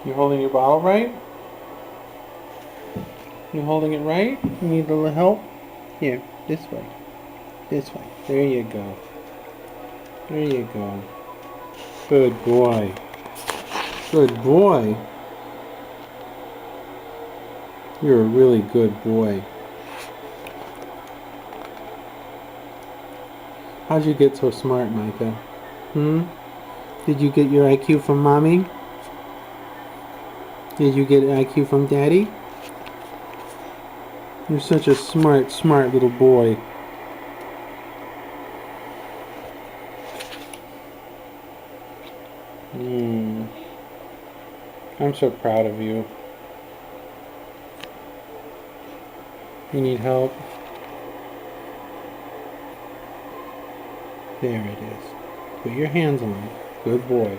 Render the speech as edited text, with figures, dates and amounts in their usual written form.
You holding your bottle right? You holding it right? You need a little help? Here, this way. This way. There you go. There you go. Good boy. Good boy. You're a really good boy. How'd you get so smart, Micah? Did you get your IQ from mommy? Did you get IQ from daddy? You're such a smart, smart little boy. I'm so proud of you. You need help? There it is. Put your hands on it. Good boy.